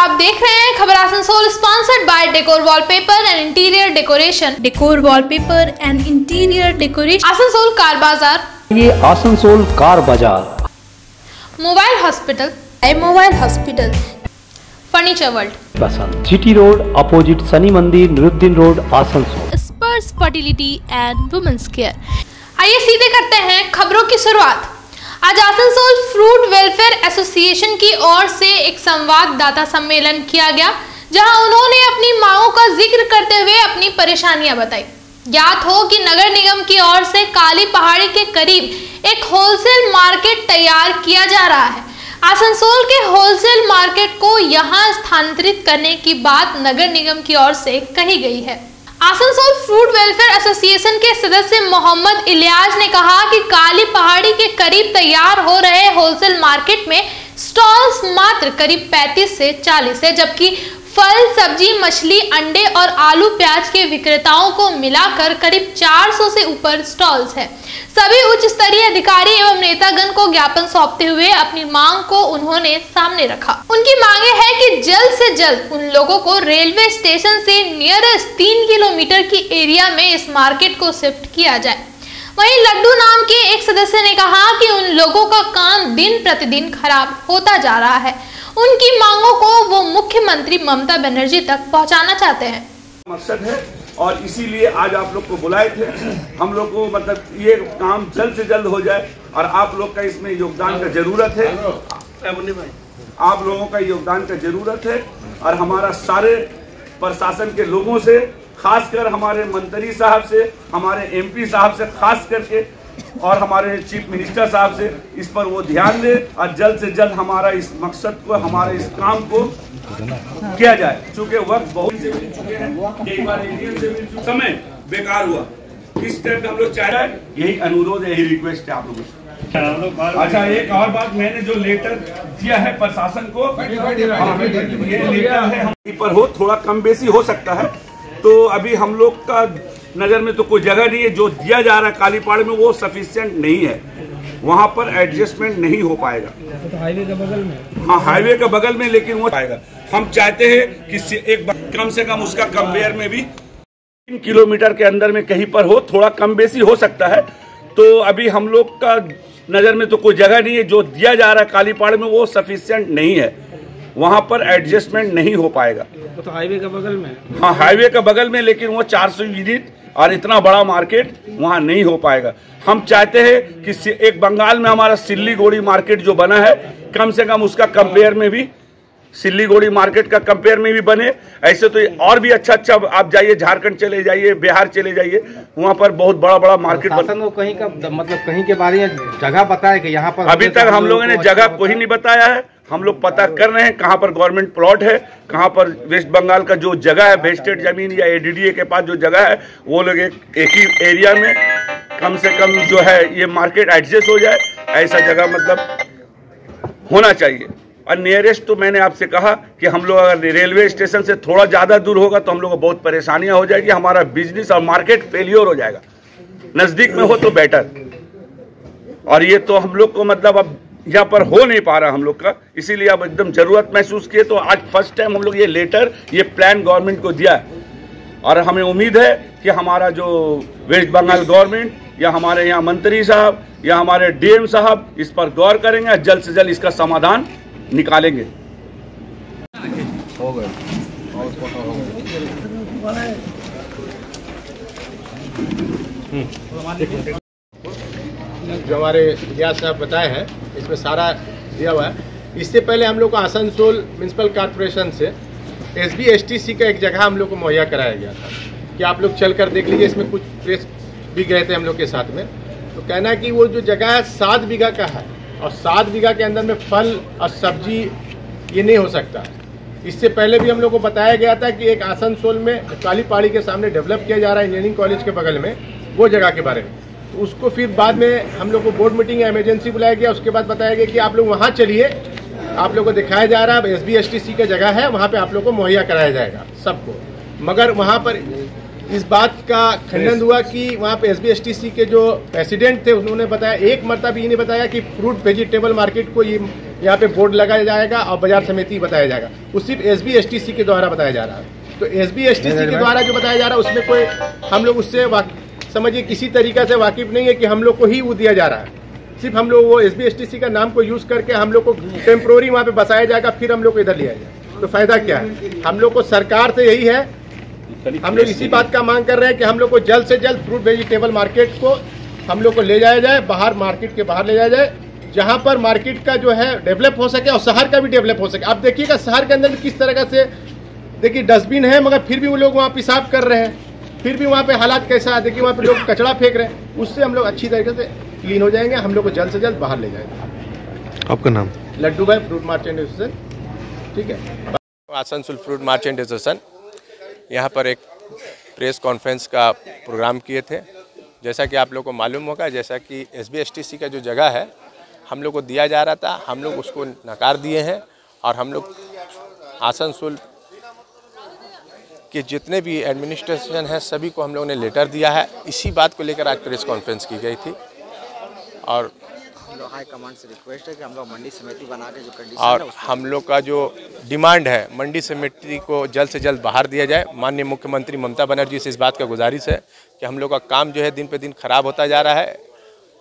आप देख रहे हैं खबर Asansol, sponsored by decor wallpaper and interior decoration. Decor wallpaper and interior decoration, Asansol car बाजार। ये आसनसोल कार बाजार। मोबाइल हॉस्पिटल, फर्नीचर वर्ल्ड, बसंत जीटी रोड अपोजिट शनि मंदिर, निरुद्दीन रोड, आसनसोल। स्पर्श फर्टिलिटी एंड वुमेन्स केयर। आइए सीधे करते हैं खबरों की शुरुआत। आज आसनसोल फ्रूट वेलफेयर एसोसिएशन की ओर से एक संवाददाता सम्मेलन किया गया, जहां उन्होंने अपनी मांगों का जिक्र करते हुए अपनी परेशानियां बताई। ज्ञात हो कि नगर निगम की ओर से काली पहाड़ी के करीब एक होलसेल मार्केट तैयार किया जा रहा है। आसनसोल के होलसेल मार्केट को यहां स्थानांतरित करने की बात नगर निगम की ओर से कही गई है। आसनसोल फ्रूट वेलफेयर एसोसिएशन के सदस्य मोहम्मद इलियास ने कहा कि काली पहाड़ी के करीब तैयार हो रहे होलसेल मार्केट में स्टॉल्स मात्र करीब 35 से 40 है, जबकि फल, सब्जी, मछली, अंडे और आलू प्याज के विक्रेताओं को मिलाकर करीब 400 से ऊपर स्टॉल्स है। सभी उच्च स्तरीय अधिकारी एवं नेतागण को ज्ञापन सौंपते हुए अपनी मांग को उन्होंने सामने रखा। उनकी मांगे है कि जल्द से जल्द उन लोगों को रेलवे स्टेशन से नियरेस्ट 3 किलोमीटर की एरिया में इस मार्केट को शिफ्ट किया जाए। वहीं लड्डू नाम के एक सदस्य ने कहा कि उन लोगों का काम दिन प्रतिदिन खराब होता जा रहा है। उनकी मांगों को वो मुख्यमंत्री ममता बनर्जी तक पहुंचाना चाहते हैं। मकसद है और इसीलिए आज आप लोग को बुलाए थे। हम लोग को मतलब ये काम जल्द से जल्द हो जाए और आप लोग का इसमें योगदान का जरूरत है। आप लोगों का योगदान का जरूरत है और हमारा सारे प्रशासन के लोगों से, खासकर हमारे मंत्री साहब से, हमारे एमपी साहब से खास करके और हमारे चीफ मिनिस्टर साहब से इस पर वो ध्यान दे और जल्द से जल्द हमारा इस मकसद को, हमारे इस काम को किया जाए। चूंकि वक्त बहुत से मिल चुके हैं, एक बार एडीएम से मिल चुका, समय बेकार हुआ। इस टाइम हम लोग चाह रहे हैं, यही अनुरोध है, यही रिक्वेस्ट है आप लोगों से। अच्छा, एक और बात, मैंने जो लेटर दिया है प्रशासन को, ये लेटर है हम पर हो थोड़ा कम बेसी हो सकता है, तो अभी हम लोग का नजर में तो कोई जगह नहीं है। जो दिया जा रहा है काली पहाड़ी में वो सफिशिएंट नहीं है, वहां पर एडजस्टमेंट नहीं हो पाएगा। तो हाईवे के बगल में, हाँ हाईवे के बगल में, लेकिन वो पाएगा। हम चाहते हैं कि एक कम से कम उसका कंपेयर में भी 3 किलोमीटर के अंदर में कहीं पर हो, थोड़ा कम बेसी हो सकता है। तो अभी हम लोग का नजर में तो कोई जगह नहीं है। जो दिया जा रहा है काली पहाड़ी में वो सफिशिएंट नहीं है, वहां पर एडजस्टमेंट नहीं हो पाएगा। तो हाईवे के बगल में, हाँ हाईवे के बगल में, लेकिन वो 400 यूनिट और इतना बड़ा मार्केट वहाँ नहीं हो पाएगा। हम चाहते हैं कि एक बंगाल में हमारा सिल्लीगुड़ी मार्केट जो बना है, कम से कम उसका कंपेयर में भी, सिल्लीगुड़ी मार्केट का कंपेयर में भी बने। ऐसे तो और भी अच्छा आप जाइए, झारखंड चले जाइए, बिहार चले जाइए, वहाँ पर बहुत बड़ा बड़ा मार्केट को कहीं का मतलब कहीं के बारे में जगह बताया कि यहाँ पर अभी तक हम लोगों ने जगह कोई नहीं बताया है। हम लोग पता कर रहे हैं कहाँ पर गवर्नमेंट प्लॉट है, कहाँ पर वेस्ट बंगाल का जो जगह है, वेस्टेड जमीन या एडीडीए के पास जो जगह है, वो लोग एक ही एरिया में कम से कम जो है ये मार्केट एडजस्ट हो जाए, ऐसा जगह मतलब होना चाहिए। और नियरेस्ट तो मैंने आपसे कहा कि हम लोग अगर रेलवे स्टेशन से थोड़ा ज़्यादा दूर होगा तो हम लोग को बहुत परेशानियाँ हो जाएगी, हमारा बिजनेस और मार्केट फेलियर हो जाएगा। नज़दीक में हो तो बेटर, और ये तो हम लोग को मतलब अब यहाँ पर हो नहीं पा रहा हम लोग का, इसीलिए अब एकदम जरूरत महसूस किए। तो आज फर्स्ट टाइम हम लोग ये लेटर, ये प्लान गवर्नमेंट को दिया है और हमें उम्मीद है कि हमारा जो वेस्ट बंगाल गवर्नमेंट या हमारे यहाँ मंत्री साहब या हमारे डीएम साहब इस पर गौर करेंगे और जल्द से जल्द इसका समाधान निकालेंगे। हो गए जो हमारे इलियास साहब बताए हैं, इसमें सारा दिया हुआ है। इससे पहले हम लोग को आसनसोल म्यूनसिपल कॉर्पोरेशन से SBSTC का एक जगह हम लोग को मुहैया कराया गया था कि आप लोग चल कर देख लीजिए। इसमें कुछ प्रेस भी गए थे हम लोग के साथ में। तो कहना है कि वो जो जगह है 7 बीघा का है और 7 बीघा के अंदर में फल और सब्जी ये नहीं हो सकता। इससे पहले भी हम लोग को बताया गया था कि एक आसनसोल में काली पहाड़ी के सामने डेवलप किया जा रहा है इंजीनियरिंग कॉलेज के बगल में, वो जगह के बारे में। तो उसको फिर बाद में हम लोग को बोर्ड मीटिंग या इमरजेंसी बुलाया गया। उसके बाद बताया गया कि आप लोग वहाँ चलिए, आप लोग को दिखाया जा रहा है SBSTC का जगह है, वहाँ पे आप लोग को मुहैया कराया जाएगा सबको। मगर वहाँ पर इस बात का खंडन हुआ कि वहाँ पे SBSTC के जो प्रेसिडेंट थे उन्होंने बताया, एक मरतबा ये नहीं बताया कि फ्रूट वेजिटेबल मार्केट को ये यहाँ पे बोर्ड लगाया जाएगा और बाजार समिति बताया जाएगा। वो सिर्फ SB-STC के द्वारा बताया जा रहा है। तो SB-STC के द्वारा जो बताया जा रहा है उसमें कोई हम लोग उससे समझिए किसी तरीके से वाकिफ नहीं है कि हम लोग को ही वो दिया जा रहा है। सिर्फ हम लोग वो SB-STC का नाम को यूज करके हम लोग को टेम्पोररी वहाँ पे बसाया जाएगा, फिर हम लोग को इधर लिया जाएगा। तो फायदा क्या है? हम लोग को सरकार से यही है, हम लोग इसी बात का मांग कर रहे हैं कि हम लोग को जल्द से जल्द फ्रूट वेजिटेबल मार्केट को हम लोग को ले जाया जाए, बाहर मार्केट के बाहर ले जाया जाए, जहां पर मार्केट का जो है डेवलप हो सके और शहर का भी डेवलप हो सके। आप देखिएगा शहर के अंदर भी किस तरह से, देखिए डस्टबिन है मगर फिर भी वो लोग वहाँ पेशाब कर रहे हैं, फिर भी वहाँ पे हालात कैसा है, देखिए वहाँ पे लोग कचरा फेंक रहे हैं। उससे हम लोग अच्छी तरीके से क्लीन हो जाएंगे, हम लोग को जल्द से जल्द बाहर ले जाएंगे। आपका नाम? लड्डू भाई, फ्रूट मार्चेंट एसोसिएशन। ठीक है, आसनसोल फ्रूट मार्चेंट एसोसिएशन यहाँ पर एक प्रेस कॉन्फ्रेंस का प्रोग्राम किए थे। जैसा कि आप लोग को मालूम होगा, जैसा कि SB-STC का जो जगह है हम लोग को दिया जा रहा था, हम लोग उसको नकार दिए हैं और हम लोग आसनसोल के जितने भी एडमिनिस्ट्रेशन है सभी को हम लोगों ने लेटर दिया है। इसी बात को लेकर आज प्रेस कॉन्फ्रेंस की गई थी और हाई कमांड से रिक्वेस्ट है कि हम लोग मंडी समिति बना के जो कंडीशन और हम लोग का जो डिमांड है मंडी समिति को जल्द से जल्द बाहर दिया जाए। माननीय मुख्यमंत्री ममता बनर्जी से इस बात का गुजारिश है कि हम लोग का काम जो है दिन पे दिन खराब होता जा रहा है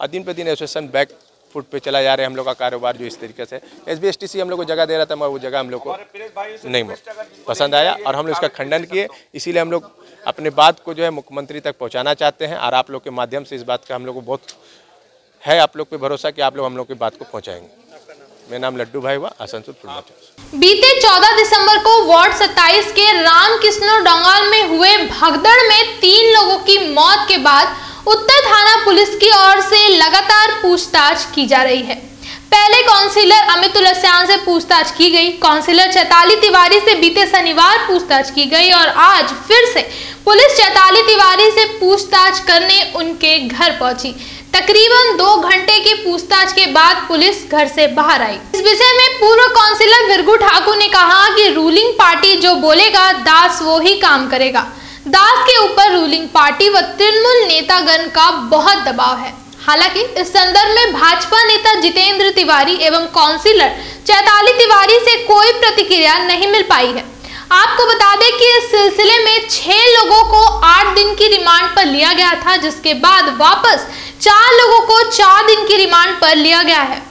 और दिन पे दिन एसोसिएशन बैक फुट पे चला जा रहा है। हम लोग का कारोबार जो इस तरीके से SB-STC हम लोग को जगह दे रहा था मगर वो जगह हम लोग को नहीं पसंद आया और हम लोग इसका खंडन किए। इसीलिए हम लोग अपने बात को जो है मुख्यमंत्री तक पहुँचाना चाहते हैं और आप लोग के माध्यम से इस बात का हम लोग को बहुत है आप लोग पे भरोसा कि आप लोग हम लोग की बात को पहुंचाएंगे। मेरा नाम लड्डू भाई हुआ, आसनसोल फ्रूट मार्केट। बीते 14 दिसंबर को वार्ड 27 के रामकृष्ण डोंगाल में हुए भगदड़ में 3 लोगों की मौत के बाद उत्तर थाना पुलिस की ओर से लगातार पूछताछ की जा रही है। पहले काउंसिलर अमितुल अस्यान से पूछताछ की गई, काउंसिलर चैताली तिवारी से बीते शनिवार पूछताछ की गई और आज फिर से पुलिस चैताली तिवारी से पूछताछ करने उनके घर पहुंची। तकरीबन 2 घंटे की पूछताछ के बाद पुलिस घर से बाहर आई। इस विषय में पूर्व काउंसिलर विरगू ठाकुर ने कहा कि रूलिंग पार्टी जो बोलेगा दास वो ही काम करेगा। दास के ऊपर रूलिंग पार्टी व तृणमूल नेतागण का बहुत दबाव है। हालांकि इस संदर्भ में भाजपा नेता जितेंद्र तिवारी एवं काउंसिलर चैताली तिवारी से कोई प्रतिक्रिया नहीं मिल पाई है। आपको बता दें कि इस सिलसिले में 6 लोगों को 8 दिन की रिमांड पर लिया गया था, जिसके बाद वापस 4 लोगों को 4 दिन की रिमांड पर लिया गया है।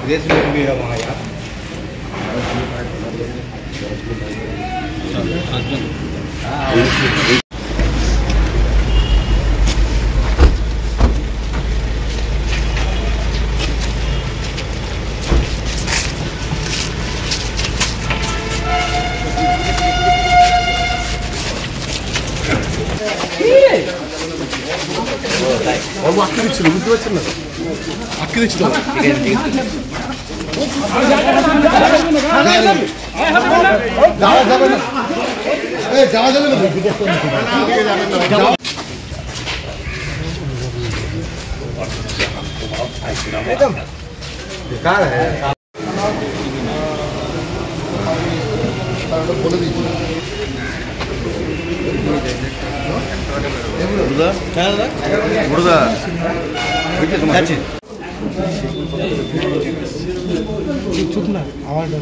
भी है वहाँ यार। बेकार है। चुप ना, आवाज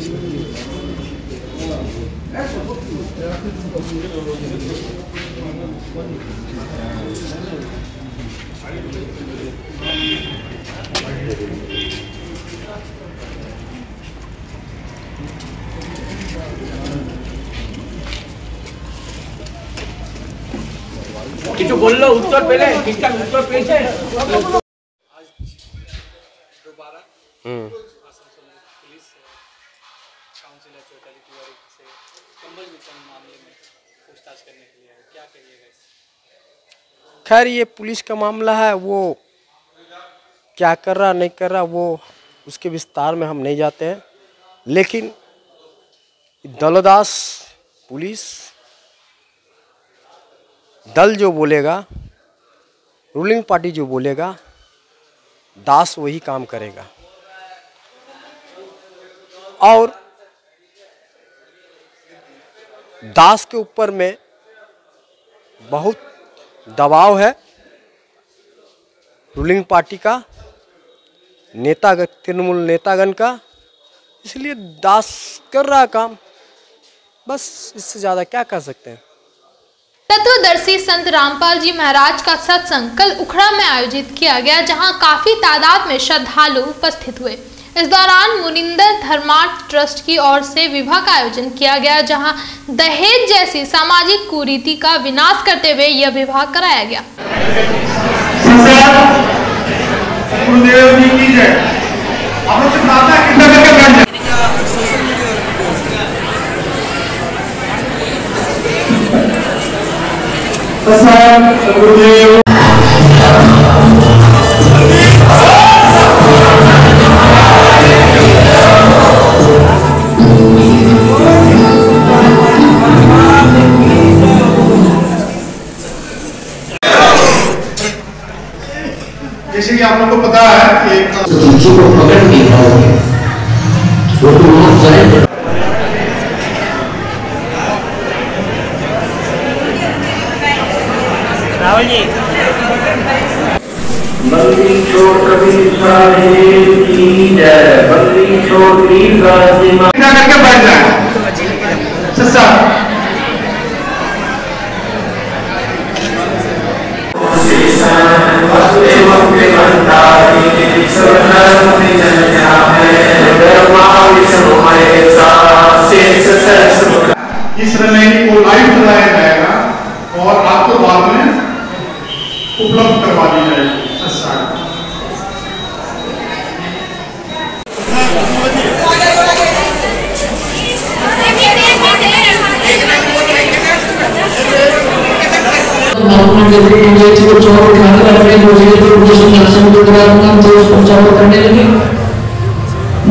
কিছু বললো উত্তর পেলে ঠিকঠাক উত্তর পেয়েছে। खैर ये पुलिस का मामला है, वो क्या कर रहा नहीं कर रहा वो उसके विस्तार में हम नहीं जाते हैं, लेकिन दलदास पुलिस दल जो बोलेगा, रूलिंग पार्टी जो बोलेगा, दास वही काम करेगा। और दास के ऊपर में बहुत दबाव है रूलिंग पार्टी का, तृणमूल नेतागण का, इसलिए दास कर रहा काम, बस इससे ज़्यादा क्या कर सकते हैं। तत्वदर्शी संत रामपाल जी महाराज का सत्संग कल उखड़ा में आयोजित किया गया, जहां काफी तादाद में श्रद्धालु उपस्थित हुए। इस दौरान मुनिंदर धर्मार्थ ट्रस्ट की ओर से विवाह का आयोजन किया गया, जहां दहेज जैसी सामाजिक कुरीति का विनाश करते हुए यह विवाह कराया गया। जैसे कि आप लोगों को पता है कि को पकड़ नहीं पाओगे, वो तो वहां जाए। राहुल जी बंदी छोड़ कभी साहेब की जय, बंदी छोड़ की गाजिमा करके बैठ जाए। सस्ता इस रैली को लाइव चलाया जाएगा और आपको बाद में उपलब्ध करवा दी जाएगी।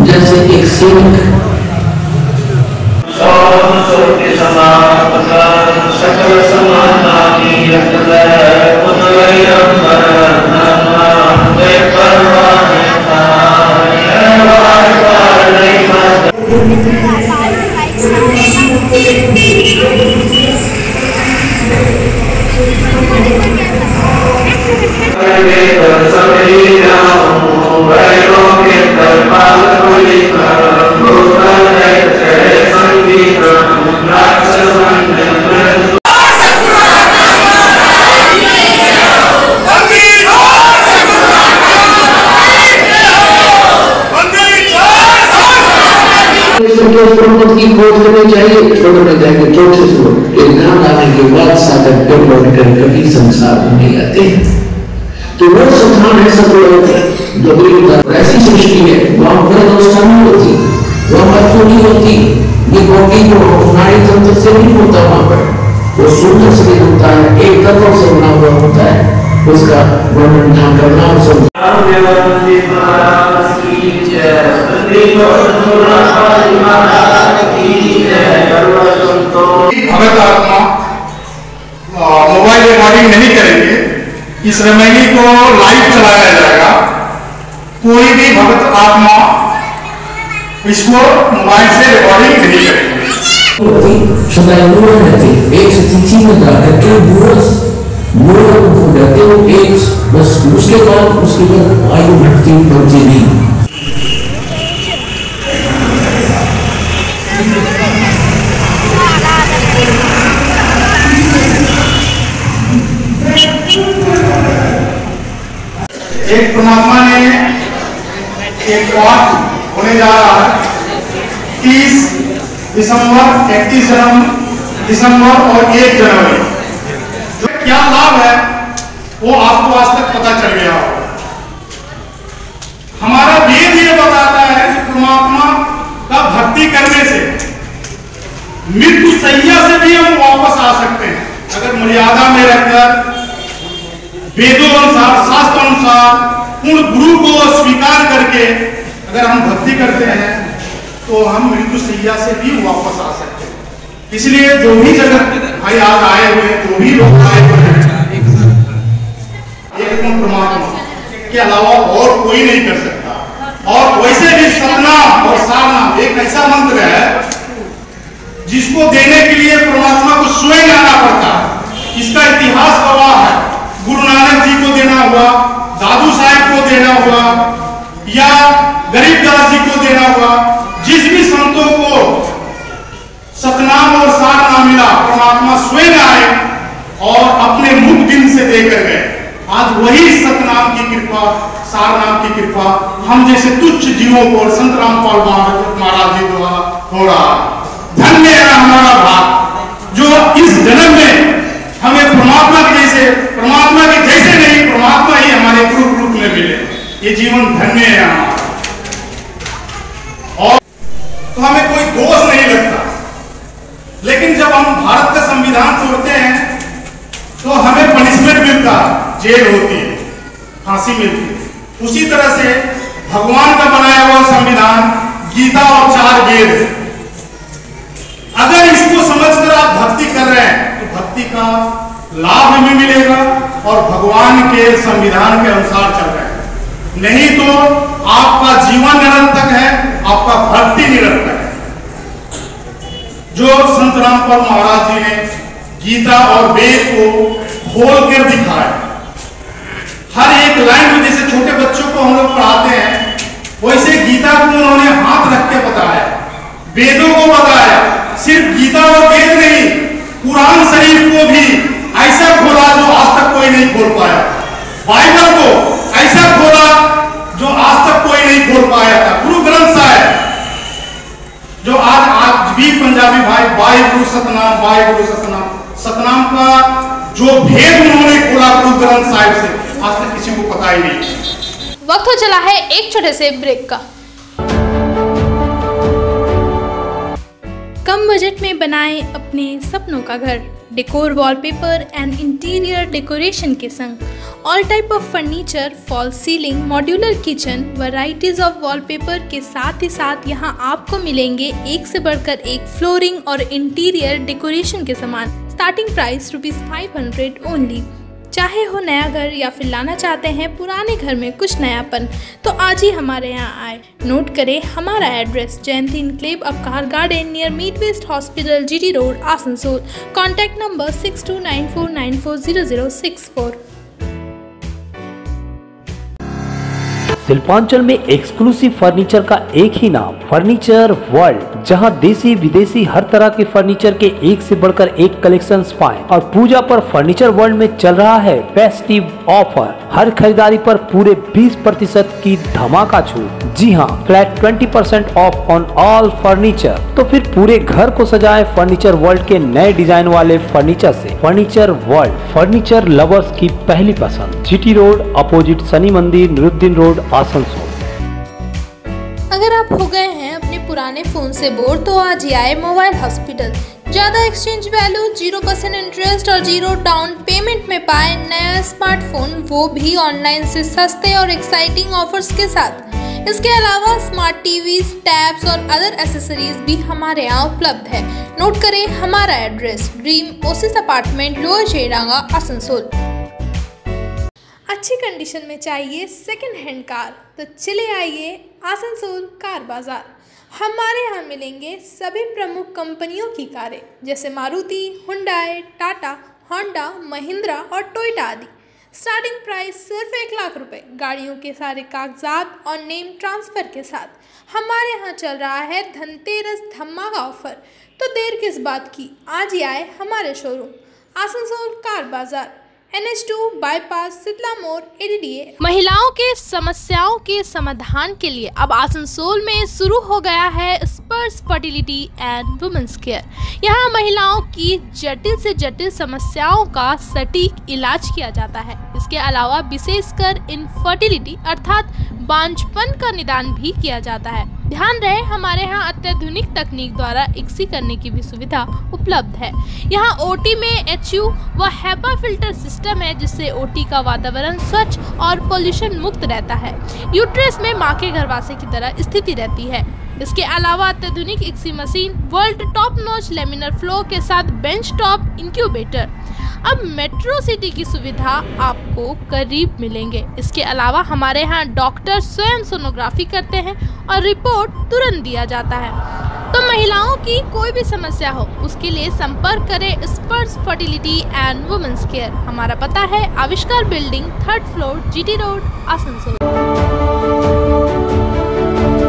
जैसे एक सेवक सकल की खोज करनी चाहिए, छोड़ने जाएंगे चोट से शुरू, नाम आने के बाद साधक गड़बड़ कर कभी संसार नहीं आते। तो वो संस्थान ऐसा जो ऐसी सृष्टि है वहां व्यवस्था नहीं होती, वहां बच्चों नहीं होती, ये बॉडी को नाड़ी तंत्र से नहीं होता, वहां पर वो सुंदर से होता है, एक तत्व से बना हुआ होता है, उसका वर्णन यहाँ करना और सब भगत आत्मा मोबाइल रिकॉर्डिंग नहीं करेंगे। इस रैली को लाइव चलाया जाएगा। कोई भी भगत आत्मा इसको मोबाइल से रिकॉर्डिंग नहीं करेंगे। सदा रहते एक स्थिति में जाकर के एक बस उसके बाद आयु बढ़ती नहीं। एक परमात्मा ने एक वाक्य होने जा रहा है 30 दिसंबर, 31 दिसंबर और 1 जनवरी। जो क्या लाभ है वो आपको आज तक पता चल गया होगा। हमारा वेद ये बताता है कि परमात्मा का भक्ति करने से मृत्यु सैया से भी हम वापस आ सकते हैं। अगर मर्यादा में रहकर वेदों अनुसार, शास्त्र अनुसार, पूर्ण गुरु को स्वीकार करके अगर हम भक्ति करते हैं तो हम मृत्यु सैया से भी वापस आ सकते हैं। इसलिए जो भी जगत भाई आज आए हुए, जो भी लोग आए हुए हैं, एक परमात्मा के अलावा और कोई नहीं कर सकता। और वैसे भी सपना और सारना एक ऐसा मंत्र है जिसको देने के लिए परमात्मा को स्वयं आना पड़ता है। इसका इतिहास गवाह है। गुरु नानक जी को देना हुआ, दादू साहब को देना हुआ, या गरीबदास जी को देना हुआ, जिस भी संतों को सतनाम और सार ना मिला, परमात्मा स्वयं आए और अपने मुख दिन से देकर गए। आज वही सतनाम की कृपा, सार नाम की कृपा हम जैसे तुच्छ जीवों को संत रामपाल महाराज जी द्वारा हो रहा। धन्य है हमारा भाग जो इस जन्म में हमें परमात्मा के जैसे नहीं, परमात्मा ही हमारे रूप में मिले। ये जीवन धन्य है हमारा। और तो हमें कोई दोष नहीं लगता, लेकिन जब हम भारत का संविधान तोड़ते हैं तो हमें पनिशमेंट मिलता है, जेल होती है, फांसी मिलती है। उसी तरह से भगवान का बनाया हुआ संविधान, गीता और 4 वेद, अगर इसको समझकर आप भक्ति कर रहे हैं तो भक्ति का लाभ हमें मिलेगा और भगवान के संविधान के अनुसार चल रहे हैं। नहीं तो आपका जीवन निरर्थक है, आपका भक्ति निरर्थक है। जो संत रामपाल महाराज जी ने गीता और वेद को खोल कर दिखाया, हर एक लाइन में, जैसे छोटे बच्चों को हम लोग पढ़ाते हैं, वैसे गीता को उन्होंने हाथ रख के बताया, वेदों को बताया। सिर्फ गीता और वेद नहीं, कुरान शरीफ को भी ऐसा खोला जो आज तक कोई नहीं खोल पाया। बाइबल को ऐसा खोला जो आज तक कोई नहीं खोल पाया था। गुरु ग्रंथ साहिब जो आज भी पंजाबी भाई वाहिगुरु सतनाम सतनाम का जो भेद उन्होंने खोला गुरु ग्रंथ साहिब से, आज तक किसी को पता ही नहीं। वक्त हो चला है एक छोटे से ब्रेक का। कम बजट में बनाएं अपने सपनों का घर। Decor, wallpaper and interior decoration के संग all type of furniture, fall ceiling, modular kitchen, varieties of wallpaper के साथ ही साथ यहाँ आपको मिलेंगे एक से बढ़कर एक फ्लोरिंग और इंटीरियर डेकोरेशन के सामान। Starting price ₹500 only. चाहे हो नया घर या फिर लाना चाहते हैं पुराने घर में कुछ नयापन, तो आज ही हमारे यहाँ आए। नोट करें हमारा address, Jayanti enclave Avkar garden near मीट वेस्ट hospital, GT road, Asansol. Contact number 6294940064। Shilpanchal में एक्सक्लूसिव फर्नीचर का एक ही नाम, फर्नीचर वर्ल्ड, जहां देसी विदेशी हर तरह के फर्नीचर के एक से बढ़कर एक कलेक्शंस पाएं। और पूजा पर फर्नीचर वर्ल्ड में चल रहा है फेस्टिव ऑफर, हर खरीदारी पर पूरे 20% की धमाका छूट। जी हां, flat 20% of on all furniture. तो फिर पूरे घर को सजाएं फर्नीचर वर्ल्ड के नए डिजाइन वाले फर्नीचर से। फर्नीचर वर्ल्ड, फर्नीचर लवर्स की पहली पसंद। GT रोड, अपोजिट शनि मंदिर, निरुद्दीन रोड, आसनसोल। अगर आप हो गए हैं अपने पुराने फोन से बोर, तो आज ही आए मोबाइल हॉस्पिटल। ज़्यादा एक्सचेंज वैल्यू, 0% इंटरेस्ट और 0 डाउन पेमेंट में पाए नया स्मार्टफोन, वो भी ऑनलाइन से सस्ते और एक्साइटिंग ऑफर्स के साथ। इसके अलावा स्मार्ट टीवीज, टैब्स और अदर एसेसरीज भी हमारे यहाँ उपलब्ध है। नोट करें हमारा address, Dream Oasis Apartment, lower Sheranga, Asansol. अच्छी कंडीशन में चाहिए सेकंड हैंड कार, तो चले आइए आसनसोल कार बाजार। हमारे यहाँ मिलेंगे सभी प्रमुख कंपनियों की कारें, जैसे मारुति, हुंडई, टाटा, होंडा, महिंद्रा और टोयोटा आदि। स्टार्टिंग प्राइस सिर्फ 1 लाख रुपए। गाड़ियों के सारे कागजात और नेम ट्रांसफ़र के साथ हमारे यहाँ चल रहा है धनतेरस धमाका ऑफर। तो देर किस बात की, आज ही आए हमारे शोरूम आसनसोल कार बाजार, NH2 बाईपास, शीतला मोड़, ADDA। महिलाओं के समस्याओं के समाधान के लिए अब आसनसोल में शुरू हो गया है स्पर्श फर्टिलिटी एंड वुमेन्स केयर। यहाँ महिलाओं की जटिल से जटिल समस्याओं का सटीक इलाज किया जाता है। इसके अलावा विशेषकर इनफर्टिलिटी अर्थात बांझपन का निदान भी किया जाता है। ध्यान रहे, हमारे यहाँ अत्याधुनिक तकनीक द्वारा ICSI करने की भी सुविधा उपलब्ध है। यहाँ OT में HU व HEPA फिल्टर सिस्टम है, जिससे OT का वातावरण स्वच्छ और पोल्यूशन मुक्त रहता है। यूट्रस में माँ के गर्भाशय की तरह स्थिति रहती है। इसके अलावा अत्याधुनिक ICSI machine, world top notch laminar flow के साथ बेंच टॉप इंक्यूबेटर। अब मेट्रो सिटी की सुविधा आपको करीब मिलेंगे। इसके अलावा हमारे यहाँ डॉक्टर स्वयं सोनोग्राफी करते हैं और रिपोर्ट तुरंत दिया जाता है। तो महिलाओं की कोई भी समस्या हो उसके लिए संपर्क करें स्पर्श फर्टिलिटी एंड वुमेन्स केयर। हमारा पता है आविष्कार building, 3rd floor, GT road, Asansol.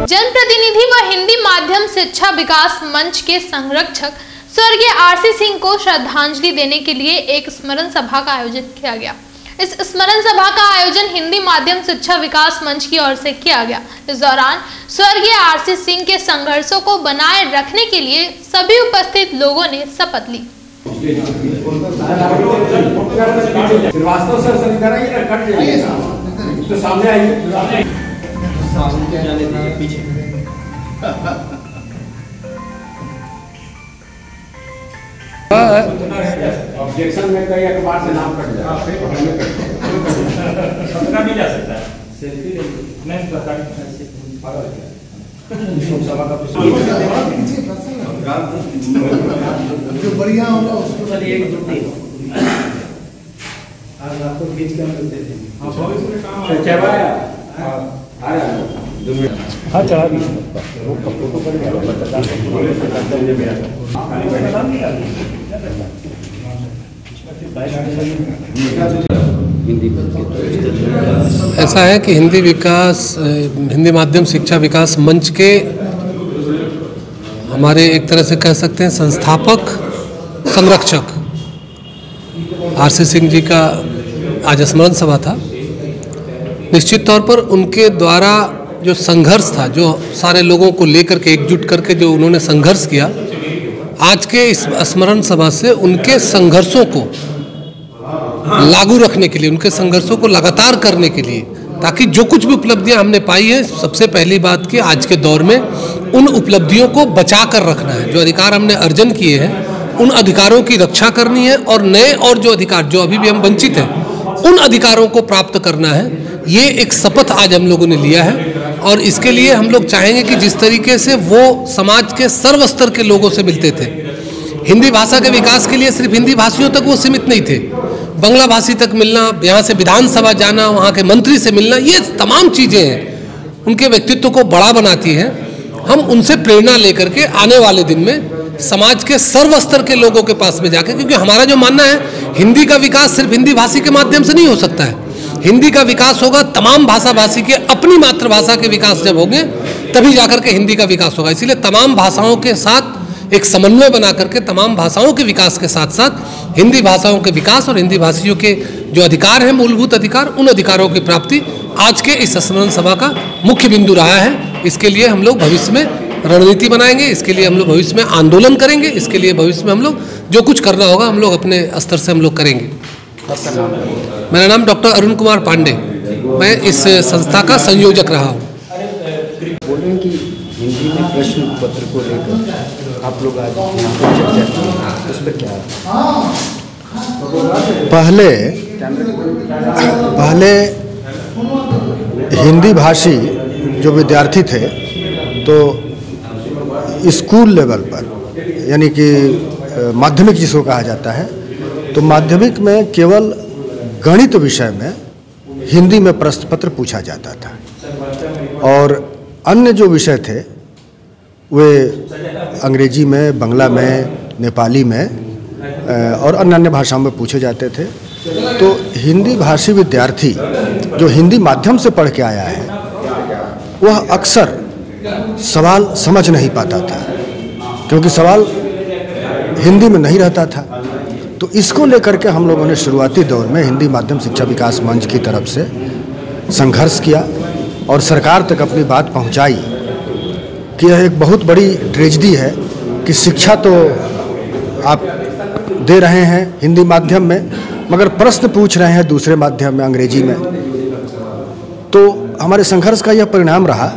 जनप्रतिनिधि व हिंदी माध्यम शिक्षा विकास मंच के संरक्षक स्वर्गीय RC सिंह को श्रद्धांजलि देने के लिए एक स्मरण सभा का आयोजन किया गया। इस स्मरण सभा का आयोजन हिंदी माध्यम शिक्षा विकास मंच की ओर से किया गया। इस दौरान स्वर्गीय RC सिंह के संघर्षों को बनाए रखने के लिए सभी उपस्थित लोगों ने शपथ ली। ऑब्जेक्शन में कई अखबार से नाम कट जाए भी जा सकता है। जो बढ़िया होगा उसको आपको बीच के हम देते हाँ चढ़ा दी फोटो कर ऐसा है कि हिंदी माध्यम शिक्षा विकास मंच के हमारे एक तरह से कह सकते हैं संस्थापक संरक्षक RC सिंह जी का आज स्मरण सभा था। निश्चित तौर पर उनके द्वारा जो संघर्ष था, जो सारे लोगों को लेकर के एकजुट करके जो उन्होंने संघर्ष किया, आज के इस स्मरण सभा से उनके संघर्षों को लागू रखने के लिए, उनके संघर्षों को लगातार करने के लिए, ताकि जो कुछ भी उपलब्धियां हमने पाई हैं, सबसे पहली बात कि आज के दौर में उन उपलब्धियों को बचा कर रखना है। जो अधिकार हमने अर्जन किए हैं उन अधिकारों की रक्षा करनी है और नए और जो अधिकार जो अभी भी हम वंचित हैं उन अधिकारों को प्राप्त करना है। ये एक शपथ आज हम लोगों ने लिया है और इसके लिए हम लोग चाहेंगे कि जिस तरीके से वो समाज के सर्व स्तर के लोगों से मिलते थे, हिंदी भाषा के विकास के लिए सिर्फ हिंदी भाषियों तक वो सीमित नहीं थे, बांग्ला भाषी तक मिलना, यहाँ से विधानसभा जाना, वहाँ के मंत्री से मिलना, ये तमाम चीज़ें हैं उनके व्यक्तित्व को बड़ा बनाती हैं। हम उनसे प्रेरणा लेकर के आने वाले दिन में समाज के सर्व स्तर के लोगों के पास में जाकर, क्योंकि हमारा जो मानना है हिंदी का विकास सिर्फ हिंदी भाषी के माध्यम से नहीं हो सकता है। हिंदी का विकास होगा तमाम भाषा भाषी के अपनी मातृभाषा के विकास जब होंगे तभी जाकर के हिंदी का विकास होगा। इसीलिए तमाम भाषाओं के साथ एक समन्वय बना करके तमाम भाषाओं के विकास के साथ साथ हिंदी भाषाओं के विकास और हिंदी भाषियों के जो अधिकार हैं, मूलभूत अधिकार, उन अधिकारों की प्राप्ति आज के इस स्मरण सभा का मुख्य बिंदु रहा है। इसके लिए हम लोग भविष्य में रणनीति बनाएंगे, इसके लिए हम लोग भविष्य में आंदोलन करेंगे, इसके लिए भविष्य में हम लोग जो कुछ करना होगा हम लोग अपने स्तर से हम लोग करेंगे। मेरा नाम डॉक्टर अरुण कुमार पांडे, मैं इस संस्था का संयोजक रहा हूँ। बोलें कि हिंदी में प्रश्न पत्र को लेकर आप लोग आज यहाँ पर चर्चा की, उस पर क्या पहले हिंदी भाषी जो विद्यार्थी थे तो स्कूल लेवल पर, यानी कि माध्यमिक जिसको कहा जाता है, तो माध्यमिक में केवल गणित विषय में हिंदी में प्रश्न पत्र पूछा जाता था और अन्य जो विषय थे वे अंग्रेजी में, बांग्ला में, नेपाली में और अन्य भाषाओं में पूछे जाते थे। तो हिंदी भाषी विद्यार्थी जो हिंदी माध्यम से पढ़ के आया है वह अक्सर सवाल समझ नहीं पाता था, क्योंकि सवाल हिंदी में नहीं रहता था। तो इसको लेकर के हम लोगों ने शुरुआती दौर में हिंदी माध्यम शिक्षा विकास मंच की तरफ से संघर्ष किया और सरकार तक अपनी बात पहुंचाई कि यह एक बहुत बड़ी ट्रेजेडी है कि शिक्षा तो आप दे रहे हैं हिंदी माध्यम में, मगर प्रश्न पूछ रहे हैं दूसरे माध्यम में, अंग्रेजी में। तो हमारे संघर्ष का यह परिणाम रहा,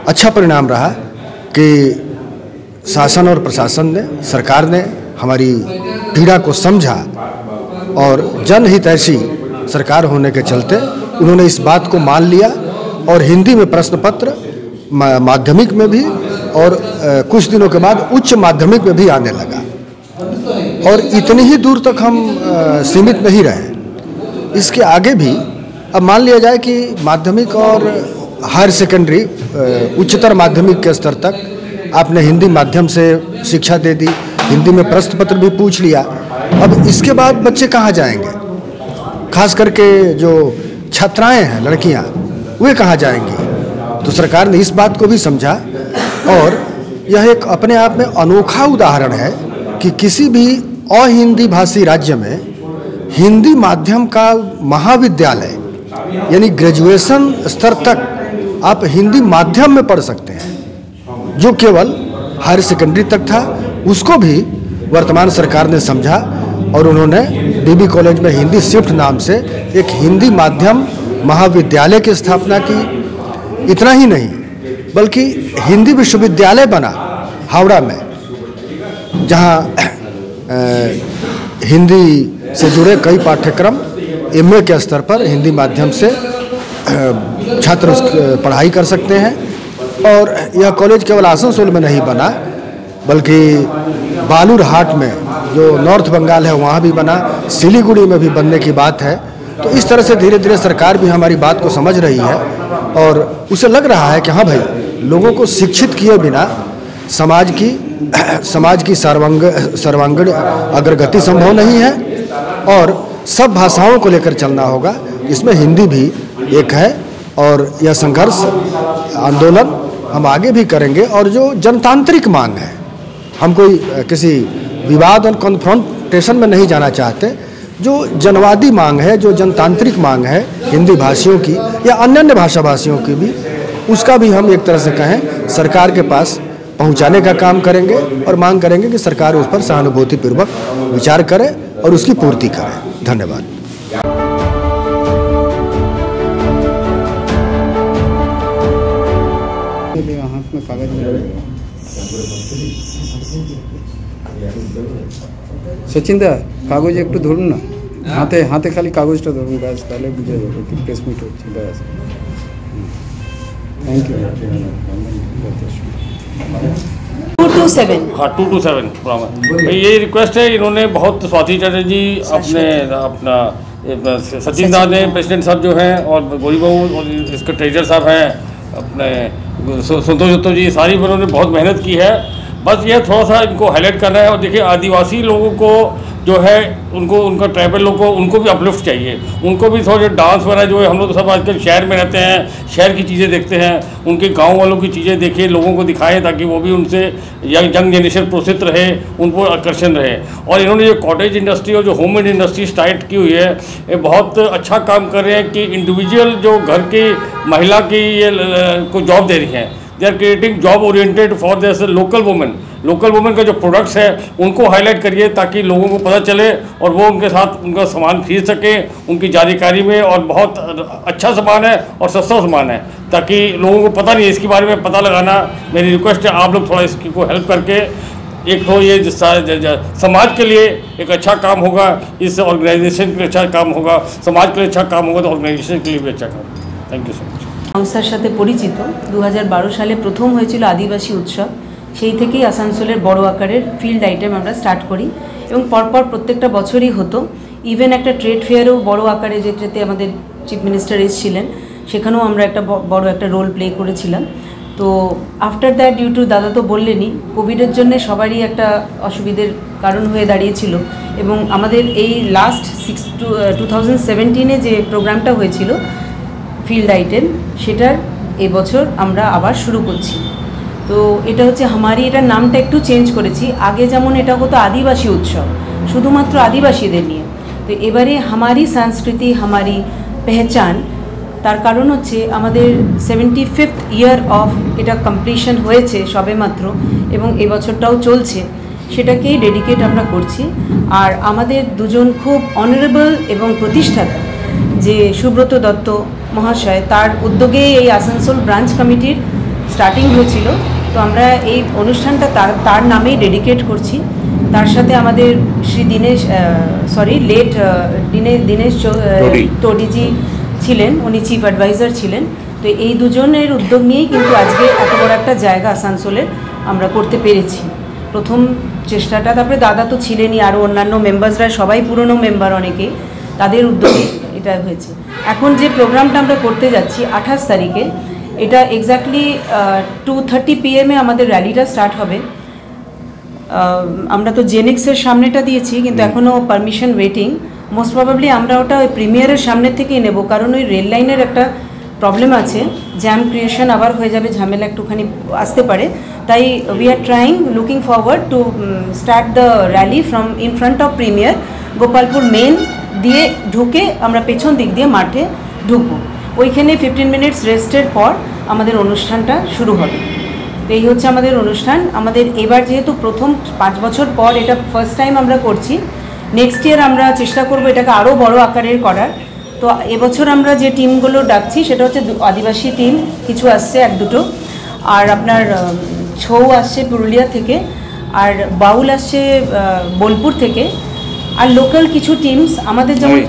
अच्छा परिणाम रहा कि शासन और प्रशासन ने, सरकार ने हमारी पीड़ा को समझा और जनहितैषी सरकार होने के चलते उन्होंने इस बात को मान लिया और हिंदी में प्रश्न पत्र माध्यमिक में भी और कुछ दिनों के बाद उच्च माध्यमिक में भी आने लगा। और इतनी ही दूर तक हम सीमित नहीं रहे, इसके आगे भी अब मान लिया जाए कि माध्यमिक और हायर सेकेंडरी उच्चतर माध्यमिक के स्तर तक आपने हिंदी माध्यम से शिक्षा दे दी, हिंदी में प्रश्न पत्र भी पूछ लिया। अब इसके बाद बच्चे कहाँ जाएंगे? खास करके जो छात्राएं हैं, लड़कियां, वे कहाँ जाएंगी? तो सरकार ने इस बात को भी समझा और यह एक अपने आप में अनोखा उदाहरण है कि किसी भी अहिंदी भाषी राज्य में हिंदी माध्यम का महाविद्यालय यानी ग्रेजुएशन स्तर तक आप हिंदी माध्यम में पढ़ सकते हैं। जो केवल हायर सेकेंडरी तक था उसको भी वर्तमान सरकार ने समझा और उन्होंने डीबी कॉलेज में हिंदी शिफ्ट नाम से एक हिंदी माध्यम महाविद्यालय की स्थापना की। इतना ही नहीं बल्कि हिंदी विश्वविद्यालय बना हावड़ा में, जहां हिंदी से जुड़े कई पाठ्यक्रम एमए के स्तर पर हिंदी माध्यम से छात्र पढ़ाई कर सकते हैं। और यह कॉलेज केवल आसनसोल में नहीं बना बल्कि बालूरहाट में जो नॉर्थ बंगाल है वहाँ भी बना, सिलीगुड़ी में भी बनने की बात है। तो इस तरह से धीरे धीरे सरकार भी हमारी बात को समझ रही है और उसे लग रहा है कि हाँ भाई, लोगों को शिक्षित किए बिना समाज की सर्वांगीण अग्रगति संभव नहीं है और सब भाषाओं को लेकर चलना होगा। इसमें हिंदी भी एक है और यह संघर्ष आंदोलन हम आगे भी करेंगे। और जो जनतांत्रिक मांग है, हम कोई किसी विवाद और कॉन्फ्रंटेशन में नहीं जाना चाहते। जो जनवादी मांग है, जो जनतांत्रिक मांग है हिंदी भाषियों की या अन्य भाषा भाषियों की भी, उसका भी हम एक तरह से कहें सरकार के पास पहुंचाने का काम करेंगे और मांग करेंगे कि सरकार उस पर सहानुभूतिपूर्वक विचार करे और उसकी पूर्ति करे। धन्यवाद। हाथ में कागज सचिन दा कागज एक धरुन ना, हाथे हाथे खाली कागजटा धरुन ব্যাস, তাহলে বুঝে যাবে কি প্রেস মিট হচ্ছে। ব্যাস, थैंक यू। 227 हाँ 227 ये रिक्वेस्ट है। इन्होंने बहुत स्वाति चटर्जी अपना सचिन दा ने प्रेसिडेंट साहब जो हैं और गोरी बाबू और इसके ट्रेजर साहब हैं अपने संतोष दत्तो जी, सारी उन्होंने बहुत मेहनत की है। बस ये थोड़ा सा इनको हाईलाइट करना है। और देखिए आदिवासी लोगों को जो है उनको उनका ट्राइबल लोगों को उनको भी अपलिफ्ट चाहिए, उनको भी थोड़े डांस वगैरह जो है। हम लोग तो सब आजकल शहर में रहते हैं, शहर की चीज़ें देखते हैं, उनके गांव वालों की चीज़ें देखें, लोगों को दिखाएं ताकि वो भी उनसे यंग जनरेशन प्रोत्साहित रहे, उन पर आकर्षण रहे। और इन्होंने जो कॉटेज इंडस्ट्री और जो होममेड इंडस्ट्री स्टार्ट की हुई है, ये बहुत अच्छा काम कर रहे हैं कि इंडिविजुअल जो घर की महिला की ये को जॉब दे रही हैं। They are creating job oriented for this local women का जो प्रोडक्ट्स है उनको हाईलाइट करिए ताकि लोगों को पता चले और वो उनके साथ उनका सामान खरीद सकें उनकी जानकारी में। और बहुत अच्छा सामान है और सस्ता सामान है ताकि लोगों को पता नहीं है इसके बारे में पता लगाना। मेरी रिक्वेस्ट है आप लोग थोड़ा इसकी को हेल्प करके, एक तो ये समाज के लिए एक अच्छा काम होगा, इस ऑर्गेनाइजेशन के लिए अच्छा काम होगा, समाज के लिए अच्छा काम होगा तो ऑर्गेनाइजेशन के लिए भी अच्छा काम। Thank you so much. সংস্থার সাথে পরিচিত 2012 সালে প্রথম হয়েছিল আদিবাসী উৎসব। সেই থেকেই আসানসোলের বড় আকারের ফিল্ড আইটেম আমরা স্টার্ট করি এবং পরপর প্রত্যেকটা বছরই হতো। ইভেন একটা ট্রেড ফেয়ারও বড় আকারে যেটাতে আমাদের চিফ মিনিস্টার এসেছিলেন, সেখানেও আমরা একটা বড় একটা রোল প্লে করেছিলাম। তো আফটার দ্যাট ডিউ টু দাদা তো বললেনই, কোভিডের জন্য সবারই একটা অসুবিধার কারণ হয়ে দাঁড়িয়েছিল এবং আমাদের এই লাস্ট 2017 যে প্রোগ্রামটা হয়েছিল ফিল্ড আইটেম, সেটার এবছর আমরা আবার শুরু করছি। তো এটা হচ্ছে হামারি, এটার নামটা একটু চেঞ্জ করেছি। আগে যেমন এটা হতো আদিবাসী উৎসব, শুধুমাত্র আদিবাসীদের নিয়ে, তো এবারে হামারি সংস্কৃতি হামারি পেহচান। তার কারণ হচ্ছে আমাদের 75th ইয়ার অফ এটা কমপ্লিশন হয়েছে সবেমাত্র এবং এবছরটাও চলছে, সেটাকেই ডেডিকেট আমরা করছি। আর আমাদের দুজন খুব অনারেবল এবং প্রতিষ্ঠাতা যে সুব্রত দত্ত মহাশয়, তার উদ্যোগে এই আসানসোল ব্রাঞ্চ কমিটির স্টার্টিং হয়েছিল। তো আমরা এই অনুষ্ঠানটা তার নামেই ডেডিকেট করছি। তার সাথে আমাদের শ্রী দীনেশ টোডিজি ছিলেন, উনি চিফ অ্যাডভাইজার ছিলেন। তো এই দুজনের উদ্যোগ নিয়েই কিন্তু আজকে এত বড় একটা জায়গা আসানসোলের আমরা করতে পেরেছি প্রথম চেষ্টাটা। তারপরে দাদা তো ছিলেনই, আরও অন্যান্য মেম্বার্সরা সবাই পুরনো মেম্বার, অনেকে তাদের উদ্যোগে এটা হয়েছে। এখন যে প্রোগ্রামটা আমরা করতে যাচ্ছি 28 তারিখে, এটা এক্স্যাক্টলি 2:30 PM আমাদের র্যালিটা স্টার্ট হবে। আমরা তো জেনিক্সের সামনেটা দিয়েছি, কিন্তু এখনও পারমিশন ওয়েটিং। মোস্ট প্রবাবলি আমরা ওটা ওই প্রিমিয়ারের সামনে থেকেই নেব, কারণ ওই রেল লাইনের একটা প্রবলেম আছে, জ্যাম ক্রিয়েশন আবার হয়ে যাবে, ঝামেলা একটুখানি আসতে পারে। তাই we are trying, looking forward to start the rally from in front of Premier, Gopalpur main দিয়ে ঢুকে আমরা পেছন দিক দিয়ে মাঠে ঢুকবো। ওইখানে 15 মিনিটস রেস্টের পর আমাদের অনুষ্ঠানটা শুরু হবে। এই হচ্ছে আমাদের অনুষ্ঠান। আমাদের এবার যেহেতু প্রথম 5 বছর পর এটা ফার্স্ট টাইম আমরা করছি, নেক্সট ইয়ার আমরা চেষ্টা করব এটাকে আরও বড় আকারের করার। তো এবছর আমরা যে টিমগুলো ডাকছি সেটা হচ্ছে আদিবাসী টিম কিছু আসছে, 1-2, আর আপনার ছৌ আসছে পুরুলিয়া থেকে, আর বাউল আসছে বোলপুর থেকে, আর লোকাল কিছু টিমস আমাদের যেমন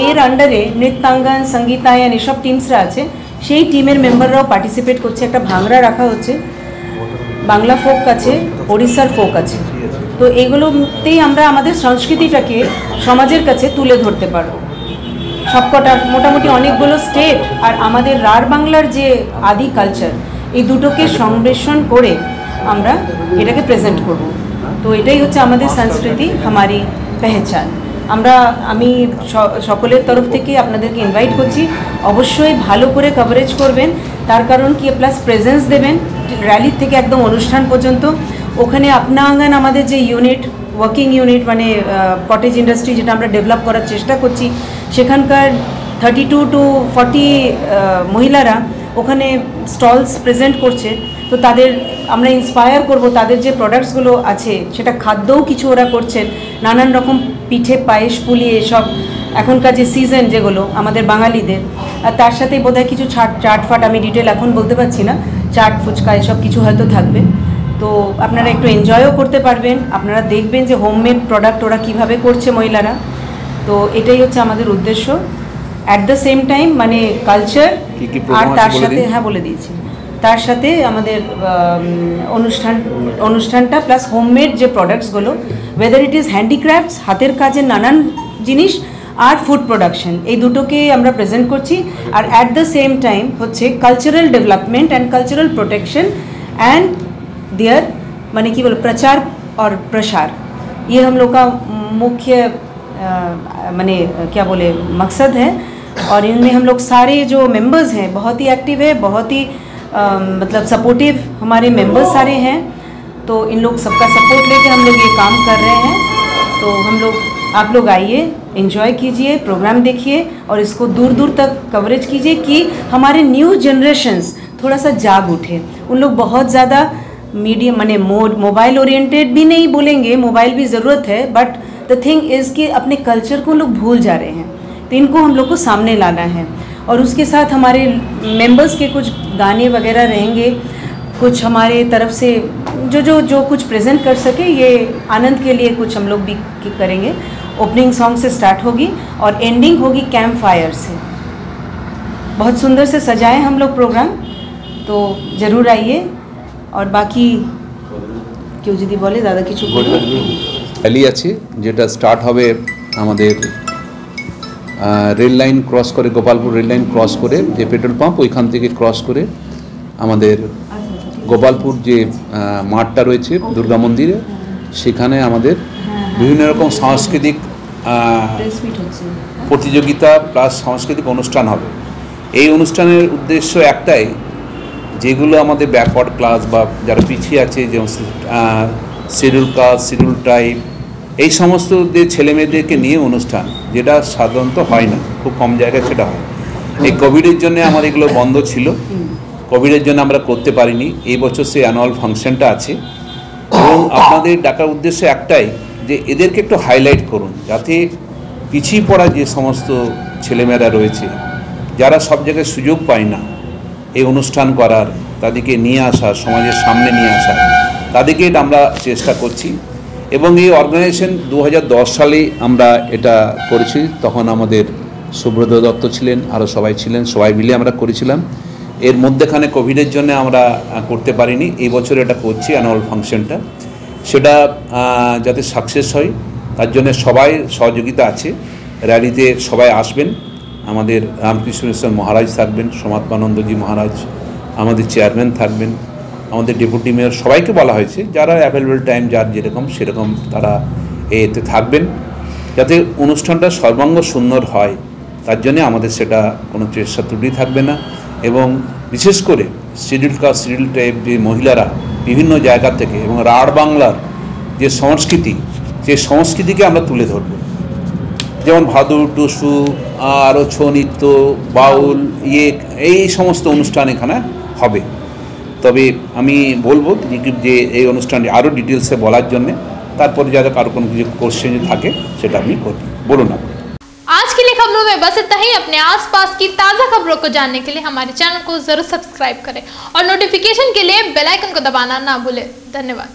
এর আন্ডারে নৃত্যাঙ্গন, সঙ্গীতায়ন এসব টিমসরা আছে, সেই টিমের মেম্বাররাও পার্টিসিপেট করছে। একটা ভাংড়া রাখা হচ্ছে, বাংলা ফোক আছে, ওড়িশার ফোক আছে। তো এগুলোতেই আমরা আমাদের সংস্কৃতিটাকে সমাজের কাছে তুলে ধরতে পারবো। সবকটা মোটামুটি অনেকগুলো স্টেট আর আমাদের রাঢ় বাংলার যে আদি কালচার, এই দুটোকে সংমিশ্রণ করে আমরা এটাকে প্রেজেন্ট করব। তো এটাই হচ্ছে আমাদের সংস্কৃতি, হামারি পেহচান। আমি সকলের তরফ থেকে আপনাদেরকে ইনভাইট করছি, অবশ্যই ভালো করে কভারেজ করবেন। তার কারণ কি, প্লাস প্রেজেন্স দেবেন র্যালির থেকে একদম অনুষ্ঠান পর্যন্ত। ওখানে আপনা আঙ্গান আমাদের যে ইউনিট, ওয়ার্কিং ইউনিট, মানে কটেজ ইন্ডাস্ট্রি যেটা আমরা ডেভেলপ করার চেষ্টা করছি, সেখানকার 32 to 40 মহিলারা ওখানে স্টলস প্রেজেন্ট করছে। তো তাদের আমরা ইন্সপায়ার করব, তাদের যে প্রোডাক্টসগুলো আছে সেটা খাদ্যও কিছু ওরা করছেন, নানান রকম পিঠে, পায়েস, পুলি, এসব এখনকার যে সিজন যেগুলো আমাদের বাঙালিদের। আর তার সাথে বোধহয় কিছু চাট ফাট, আমি ডিটেল এখন বলতে পারছি না, চাট, ফুচকা এসব কিছু হয়তো থাকবে। তো আপনারা একটু এনজয়ও করতে পারবেন, আপনারা দেখবেন যে হোমমেড প্রোডাক্ট ওরা কীভাবে করছে মহিলারা। তো এটাই হচ্ছে আমাদের উদ্দেশ্য। অ্যাট দ্য সেম টাইম মানে কালচার, আর তার সাথে বলে দিয়েছি, তার সাথে আমাদের অনুষ্ঠানটা প্লাস হোমমেড যে প্রোডাক্টসগুলো, ওয়েদার ইট ইজ হ্যান্ডিক্রাফটস, হাতের কাজের নানান জিনিস, আর ফুড প্রোডাকশন, এই দুটোকে আমরা প্রেজেন্ট করছি। আর অ্যাট দ্য সেম টাইম হচ্ছে cultural development and cultural protection and there माने की बोलो प्रचार और प्रसार, ये हम लोग का मुख्य माने क्या बोले मकसद है। और इनमें हम लोग सारे जो मेंबर्स हैं बहुत ही एक्टिव है, बहुत ही मतलब सपोर्टिव हमारे मेंबर्स सारे हैं। तो इन लोग सबका सपोर्ट लेके हम लोग ये काम कर रहे हैं। तो हम लोग, आप लोग आइए, एंजॉय कीजिए, प्रोग्राम देखिए और इसको दूर दूर तक कवरेज कीजिए कि हमारे न्यू जनरेशन्स थोड़ा सा जाग उठे। उन लोग बहुत ज़्यादा मीडिया माने मोबाइल ओरिएंटेड भी नहीं बोलेंगे, मोबाइल भी ज़रूरत है, बट द थिंग इज़ कि अपने कल्चर को लोग भूल जा रहे हैं। तो इनको हम लोग को सामने लाना है। और उसके साथ हमारे मेंबर्स के कुछ गाने वगैरह रहेंगे, कुछ हमारे तरफ से जो कुछ प्रेजेंट कर सके, ये आनंद के लिए कुछ हम लोग भी करेंगे। ओपनिंग सॉन्ग से स्टार्ट होगी और एंडिंग होगी कैंप फायर से। बहुत सुंदर से सजाएं हम लोग प्रोग्राम, तो ज़रूर आइए। और बाकी क्यों যদি বলে দাদা কিছু র্যালি আছে যেটা স্টার্ট হবে আমাদের রেল লাইন ক্রস করে, গোপালপুর রেল লাইন ক্রস করে যে পেট্রোল পাম্প ওইখান থেকে ক্রস করে আমাদের গোপালপুর যে মাঠটা রয়েছে দুর্গা মন্দিরে, সেখানে আমাদের বিভিন্ন রকম সাংস্কৃতিক প্রতিযোগিতা প্লাস সাংস্কৃতিক অনুষ্ঠান হবে। এই অনুষ্ঠানের উদ্দেশ্য একটাই, যেগুলো আমাদের ব্যাকওয়ার্ড ক্লাস বা যারা পিছিয়ে আছে, যেমন শিডিউল কাস্ট, শিডিউল ট্রাইব, এই সমস্ত ছেলেমেয়েদেরকে নিয়ে অনুষ্ঠান, যেটা সাধারণত হয় না, খুব কম জায়গায় সেটা হয়। এই কোভিডের জন্য আমাদের এগুলো বন্ধ ছিল, কোভিডের জন্য আমরা করতে পারিনি। এই বছর সেই অ্যানুয়াল ফাংশনটা আছে এবং আপনাদের ডাকার উদ্দেশ্য একটাই যে এদেরকে একটু হাইলাইট করুন, যাতে পিছিয়ে পড়া যে সমস্ত ছেলেমেয়েরা রয়েছে, যারা সব জায়গায় সুযোগ পায় না এই অনুষ্ঠান করার, তাদেরকে নিয়ে আসা, সমাজের সামনে নিয়ে আসা, তাদেরকে এটা আমরা চেষ্টা করছি। এবং এই অর্গানাইজেশন 2010 সালে আমরা এটা করেছি, তখন আমাদের সুব্রত দত্ত ছিলেন, আরও সবাই ছিলেন, সবাই মিলে আমরা করেছিলাম। এর মধ্যেখানে কোভিডের জন্য আমরা করতে পারিনি, এই বছর এটা করছি অ্যানুয়াল ফাংশনটা, সেটা যাতে সাকসেস হয় তার জন্য সবাই সহযোগিতা আছে। র্যালিতে সবাই আসবেন, আমাদের রামকৃষ্ণেশ্বর মহারাজ থাকবেন, সমাত্মানন্দজি মহারাজ, আমাদের চেয়ারম্যান থাকবেন, আমাদের ডেপুটি মেয়র, সবাইকে বলা হয়েছে যারা অ্যাভেলেবল টাইম যার যেরকম সেরকম তারা এতে থাকবেন, যাতে অনুষ্ঠানটা সর্বাঙ্গ সুন্দর হয়। তার জন্যে আমাদের সেটা কোনো চেষ্টা ত্রুটি থাকবে না। এবং বিশেষ করে শিডিউল কাস্ট শিডিউল টাইপ যে মহিলারা বিভিন্ন জায়গা থেকে এবং রাঢ় বাংলার যে সংস্কৃতি, সেই সংস্কৃতিকে আমরা তুলে ধরব। যেমন ভাদু, টুসু, আরও ছৌ নৃত্য, বাউল, এই সমস্ত অনুষ্ঠান এখানে হবে। তবে আমি বলবো যে এই অনুষ্ঠানটি আরও ডিটেলসে বলার জন্যে, তারপরে যারা কারো কোনো কিছু কোশ্চেন থাকে সেটা আপনি বলুন। आज के लिए खबरों में बस इतना ही। अपने आसपास की ताज़ा खबरों को जानने के लिए हमारे चैनल को जरूर सब्सक्राइब करें और नोटिफिकेशन के लिए बेल आइकन को दबाना ना भूलें। धन्यवाद।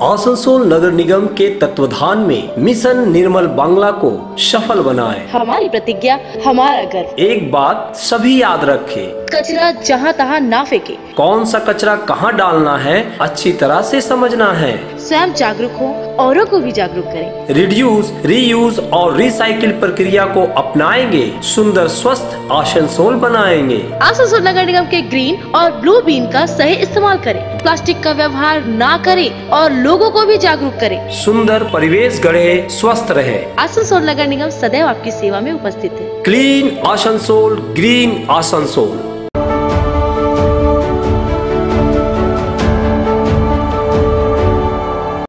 आसनसोल नगर निगम के तत्वाधान में मिशन निर्मल बांग्ला को सफल बनाएं। हमारी प्रतिज्ञा, हमारा गर्व। एक बात सभी याद रखें, कचरा जहाँ तहाँ ना फेंके। कौन सा कचरा कहाँ डालना है अच्छी तरह से समझना है। स्वयं जागरूक हो, औरों को भी जागरूक करें। रिड्यूस, रीयूज और रिसाइकिल प्रक्रिया को अपनाएंगे, सुंदर स्वस्थ आसनसोल बनाएंगे। आसनसोल नगर निगम के ग्रीन और ब्लू बीन का सही इस्तेमाल करें, प्लास्टिक का व्यवहार ना करें और लोगों को भी जागरूक करें। सुंदर परिवेश गढ़े, स्वस्थ रहे। आसनसोल नगर निगम सदैव आपकी सेवा में उपस्थित है। Clean Asansol, green Asansol.